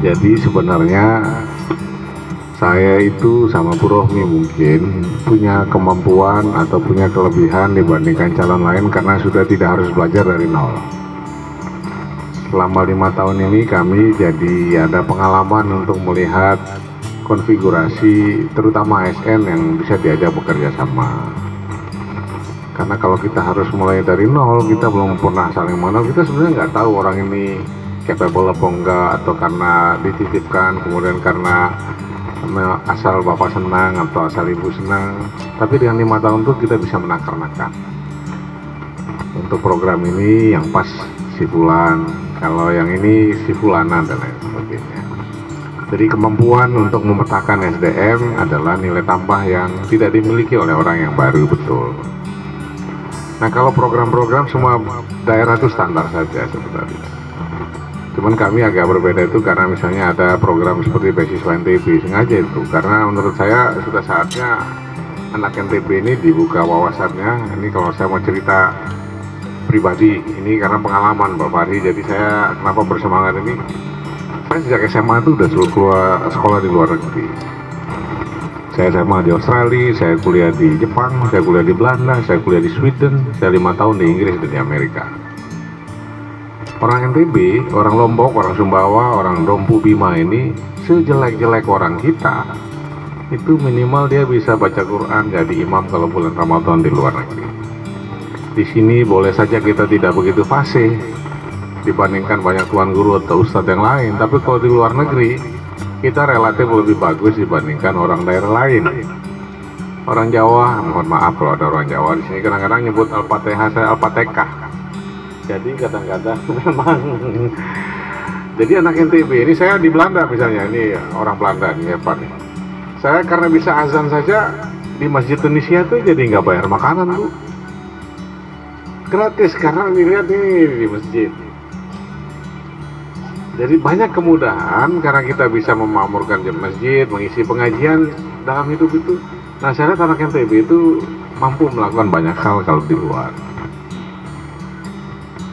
Jadi sebenarnya saya itu sama Bu Rohmi mungkin punya kemampuan atau punya kelebihan dibandingkan calon lain karena sudah tidak harus belajar dari nol. Selama 5 tahun ini kami jadi ada pengalaman untuk melihat konfigurasi terutama ASN yang bisa diajak bekerja sama. Karena kalau kita harus mulai dari nol, kita belum pernah saling mengenal, kita sebenarnya nggak tahu orang ini capable apa enggak, atau karena dititipkan, kemudian karena asal bapak senang atau asal ibu senang. Tapi dengan 5 tahun itu kita bisa menakar-nakar. Untuk program ini yang pas si fulan, kalau yang ini si fulana dan lain sebagainya. Jadi kemampuan untuk memetakan SDM adalah nilai tambah yang tidak dimiliki oleh orang yang baru, betul. Nah, kalau program-program semua daerah itu standar saja sebenarnya. Cuman kami agak berbeda itu karena misalnya ada program seperti beasiswa NTB, sengaja itu. Karena menurut saya sudah saatnya anak NTB ini dibuka wawasannya. Ini kalau saya mau cerita pribadi, ini karena pengalaman Pak Fahri. Jadi saya kenapa bersemangat ini, saya sejak SMA itu udah selalu keluar sekolah di luar negeri. Saya SMA di Australia, saya kuliah di Jepang, saya kuliah di Belanda, saya kuliah di Sweden, saya 5 tahun di Inggris dan di Amerika. Orang NTB, orang Lombok, orang Sumbawa, orang Dompu Bima ini sejelek-jelek orang kita, itu minimal dia bisa baca Quran, jadi imam kalau bulan Ramadan di luar negeri. Di sini boleh saja kita tidak begitu fasih dibandingkan banyak tuan guru atau ustadz yang lain, tapi kalau di luar negeri kita relatif lebih bagus dibandingkan orang daerah lain. Orang Jawa, mohon maaf kalau ada orang Jawa di sini kadang-kadang nyebut Al-Fatihah, saya Al-Fatihah. Jadi kadang-kadang memang. Jadi anak NTB ini, saya di Belanda misalnya, ini orang Belanda nih hebat nih. Saya karena bisa azan saja di Masjid Tunisia tuh jadi nggak bayar makanan Bu. Gratis karena dilihat nih di masjid. Jadi banyak kemudahan karena kita bisa memakmurkan masjid, mengisi pengajian dalam hidup itu. Nah, saya lihat anak NTB itu mampu melakukan banyak hal kalau di luar.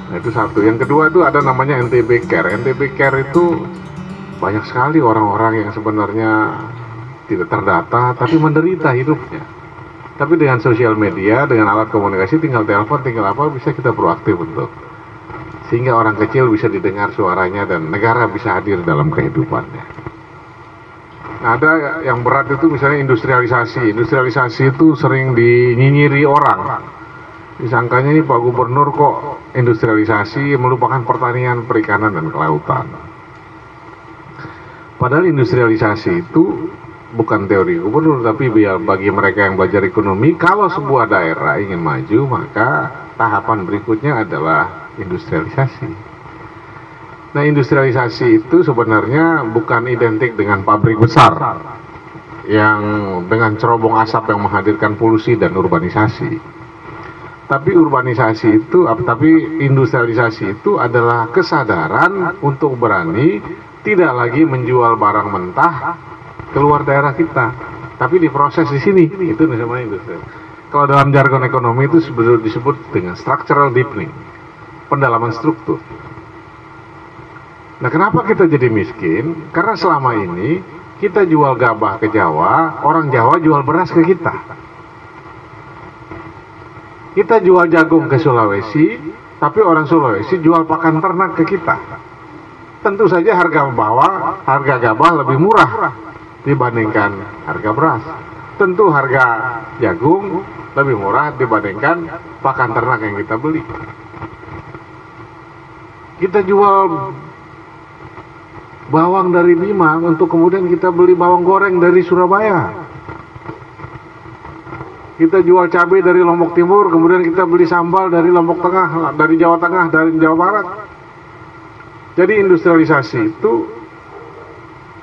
Nah, itu satu. Yang kedua itu ada namanya NTB Care. NTB Care itu banyak sekali orang-orang yang sebenarnya tidak terdata tapi menderita hidupnya. Tapi dengan sosial media, dengan alat komunikasi, tinggal telepon, tinggal apa, bisa kita proaktif untuk sehingga orang kecil bisa didengar suaranya dan negara bisa hadir dalam kehidupannya. Nah, ada yang berat itu misalnya industrialisasi. Industrialisasi itu sering dinyinyiri orang. Disangkanya ini Pak Gubernur kok industrialisasi melupakan pertanian, perikanan, dan kelautan. Padahal industrialisasi itu bukan teori gubernur, tapi bagi mereka yang belajar ekonomi, kalau sebuah daerah ingin maju, maka tahapan berikutnya adalah industrialisasi. Nah, industrialisasi itu sebenarnya bukan identik dengan pabrik besar yang dengan cerobong asap yang menghadirkan polusi dan urbanisasi. Tapi industrialisasi itu adalah kesadaran untuk berani tidak lagi menjual barang mentah keluar daerah kita, tapi diproses di sini. Itu namanya industri. Kalau dalam jargon ekonomi itu disebut dengan structural deepening, pendalaman struktur. Nah, kenapa kita jadi miskin? Karena selama ini kita jual gabah ke Jawa, orang Jawa jual beras ke kita. Kita jual jagung ke Sulawesi, tapi orang Sulawesi jual pakan ternak ke kita. Tentu saja harga gabah lebih murah dibandingkan harga beras. Tentu harga jagung lebih murah dibandingkan pakan ternak yang kita beli. Kita jual bawang dari Bima untuk kemudian kita beli bawang goreng dari Surabaya. Kita jual cabai dari Lombok Timur, kemudian kita beli sambal dari Lombok Tengah, dari Jawa Tengah, dari Jawa Barat. Jadi industrialisasi itu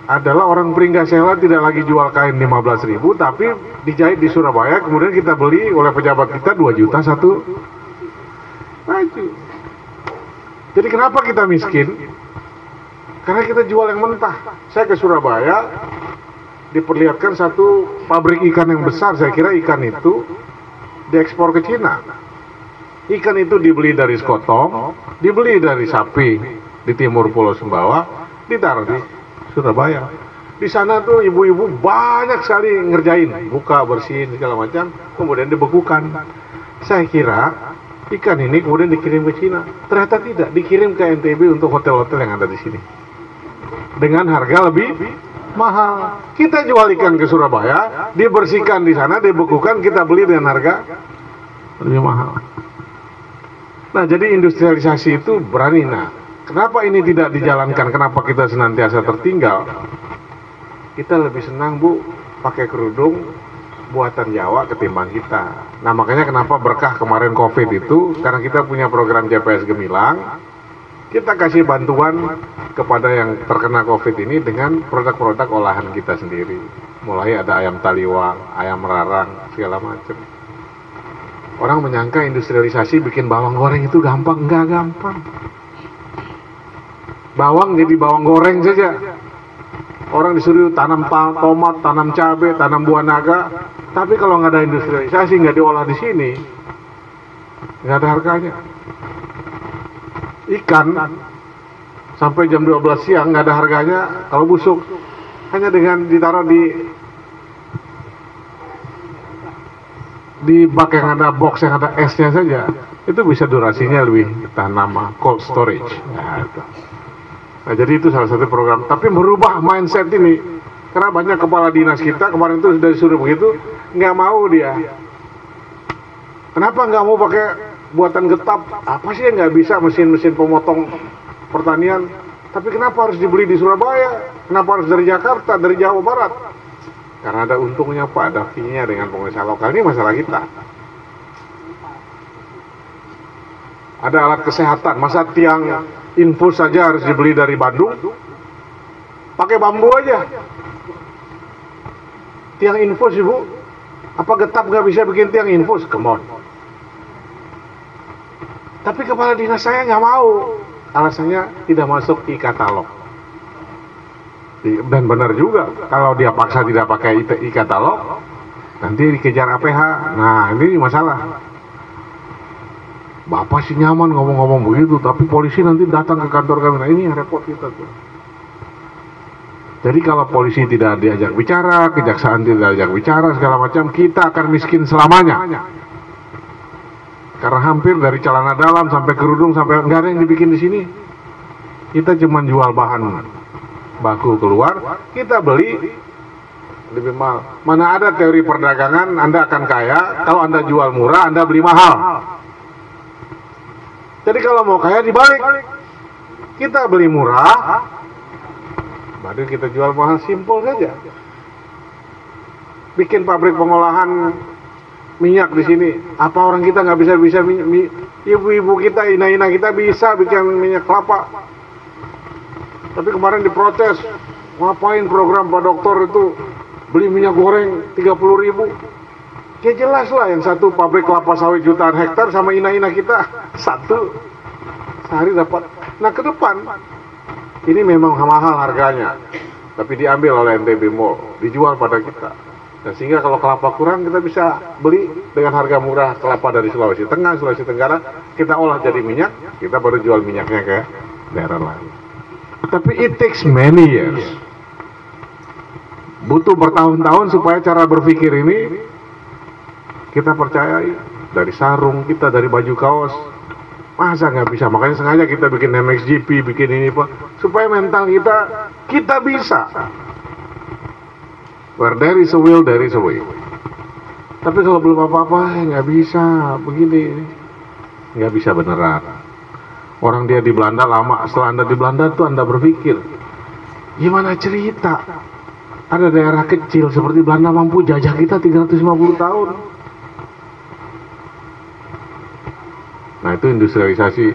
adalah orang Pringgasela tidak lagi jual kain 15.000, tapi dijahit di Surabaya, kemudian kita beli oleh pejabat kita 2 juta satu baju. Jadi kenapa kita miskin? Karena kita jual yang mentah. Saya ke Surabaya, diperlihatkan satu pabrik ikan yang besar. Saya kira ikan itu diekspor ke Cina. Ikan itu dibeli dari sekotong, dibeli dari sapi di timur Pulau Sumbawa, ditaruh di Surabaya. Di sana tuh ibu-ibu banyak sekali ngerjain, buka, bersihin segala macam, kemudian dibekukan. Saya kira ikan ini kemudian dikirim ke Cina. Ternyata tidak, dikirim ke NTB untuk hotel-hotel yang ada di sini. Dengan harga lebih mahal. Kita jual ikan ke Surabaya, dibersihkan di sana, dibekukan, kita beli dengan harga lebih mahal. Nah, jadi industrialisasi itu berani. Nah, kenapa ini tidak dijalankan? Kenapa kita senantiasa tertinggal? Kita lebih senang, Bu, pakai kerudung buatan Jawa ketimbang kita. Nah, makanya kenapa berkah kemarin COVID itu, karena kita punya program JPS Gemilang, kita kasih bantuan kepada yang terkena COVID ini dengan produk-produk olahan kita sendiri. Mulai ada ayam taliwang, ayam rarang, segala macam. Orang menyangka industrialisasi bikin bawang goreng itu gampang. Enggak gampang. Bawang jadi bawang goreng saja. Orang disuruh tanam tomat, tanam cabai, tanam buah naga. Tapi kalau nggak ada industrialisasi, nggak diolah di sini, nggak ada harganya. Ikan sampai jam 12 siang nggak ada harganya kalau busuk. Hanya dengan ditaruh di bak yang ada box yang ada esnya saja, itu bisa durasinya lebih tahan lama, cold storage. Nah, jadi itu salah satu program. Tapi merubah mindset ini, karena banyak kepala dinas kita kemarin itu sudah disuruh begitu, nggak mau dia. Kenapa nggak mau pakai buatan Getap? Apa sih yang nggak bisa mesin-mesin pemotong pertanian? Tapi kenapa harus dibeli di Surabaya? Kenapa harus dari Jakarta, dari Jawa Barat? Karena ada untungnya Pak, ada fee-nya dengan pengusaha lokal. Ini masalah kita. Ada alat kesehatan, masa tiang infus saja harus dibeli dari Bandung? Pakai bambu aja. Tiang infus, Ibu. Apa Getap nggak bisa bikin tiang infus? Come on. Tapi kepala dinas saya nggak mau. Alasannya tidak masuk e-katalog. Dan benar juga, kalau dia paksa tidak pakai e-katalog, nanti dikejar APH. Nah, ini masalah. Bapak sih nyaman ngomong-ngomong begitu, tapi polisi nanti datang ke kantor kami. Nah, ini yang repot kita tuh. Jadi kalau polisi tidak diajak bicara, kejaksaan tidak diajak bicara, segala macam, kita akan miskin selamanya. Karena hampir dari celana dalam sampai kerudung sampai nggak ada yang dibikin di sini. Kita cuma jual bahan baku keluar, kita beli lebih mahal. Mana ada teori perdagangan Anda akan kaya kalau Anda jual murah, Anda beli mahal. Jadi kalau mau kaya dibalik, kita beli murah, baru kita jual mahal, simpel saja. Bikin pabrik pengolahan minyak di sini, apa orang kita nggak bisa ibu-ibu kita, ina-ina kita bisa bikin minyak kelapa. Tapi kemarin diprotes, ngapain program Pak Dokter itu beli minyak goreng 30.000? Ya jelas lah, yang satu pabrik kelapa sawit jutaan hektar sama ina-ina kita satu sehari dapat. Nah, ke depan ini memang mahal harganya, tapi diambil oleh NTB Mall, dijual pada kita. Dan sehingga kalau kelapa kurang, kita bisa beli dengan harga murah kelapa dari Sulawesi Tengah, Sulawesi Tenggara, kita olah jadi minyak, kita baru jual minyaknya ke daerah lain. Tapi it takes many years, butuh bertahun-tahun supaya cara berpikir ini kita percayai. Dari sarung kita, dari baju kaos, masa nggak bisa? Makanya sengaja kita bikin MXGP, bikin ini Pak, supaya mental kita bisa. Where there is a will, there is a way. Tapi kalau belum apa-apa, nggak bisa begini, nggak bisa beneran. Orang dia di Belanda lama, setelah Anda di Belanda tuh Anda berpikir, gimana cerita? Ada daerah kecil seperti Belanda mampu jajah kita 350 tahun. Nah, itu industrialisasi.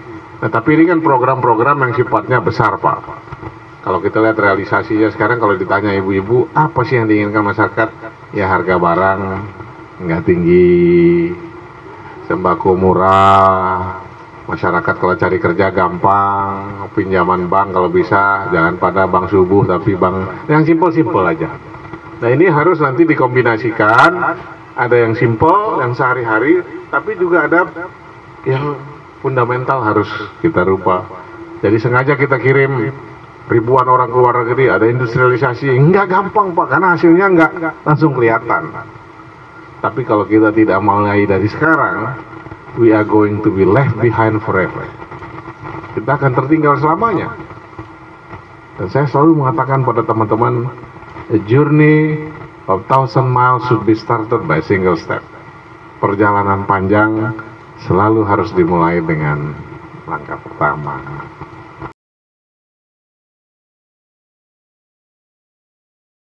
Nah, tapi ini kan program-program yang sifatnya besar Pak. Kalau kita lihat realisasinya sekarang, kalau ditanya ibu-ibu, apa sih yang diinginkan masyarakat? Ya harga barang nggak tinggi, sembako murah, masyarakat kalau cari kerja gampang, pinjaman bank kalau bisa, jangan pada bank subuh tapi bank yang simpel-simpel aja. Nah, ini harus nanti dikombinasikan, ada yang simpel, yang sehari-hari, tapi juga ada yang fundamental harus kita rubah. Jadi sengaja kita kirim ribuan orang ke luar negeri, ada industrialisasi, nggak gampang Pak, karena hasilnya nggak langsung kelihatan. Tapi kalau kita tidak mulai dari sekarang, we are going to be left behind forever. Kita akan tertinggal selamanya. Dan saya selalu mengatakan pada teman-teman, a journey of 1,000 miles should be started by single step. Perjalanan panjang selalu harus dimulai dengan langkah pertama.